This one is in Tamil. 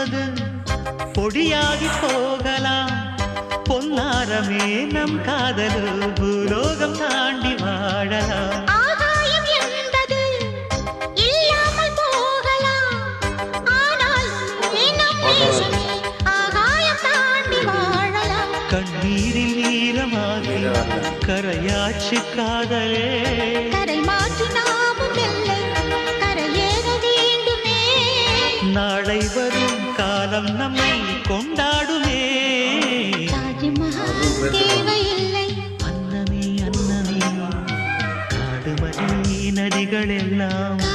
என்பது பொடியாகி போகலாம். பொன்னாரமே நம் காதலு பூலோகம் தாண்டி வாழலாம். ஆகாயம் என்பது இல்லாமல் போகலாம். ஆனால் நம் நேசமே ஆகாயம் தாண்டி வாழலாம். கண்ணீரில் ஈரமாகி கரையாட்சி காதலே. கரை மாற்றி நாமும் இல்லை கரையேற வேண்டுமே. நாளை வரும் காலம் நம்மை கொண்டாடுமே. தாஜ்மஹால் தேவையில்லை. அன்னமே அன்னமே காடுமணி நதிகள் எல்லாம்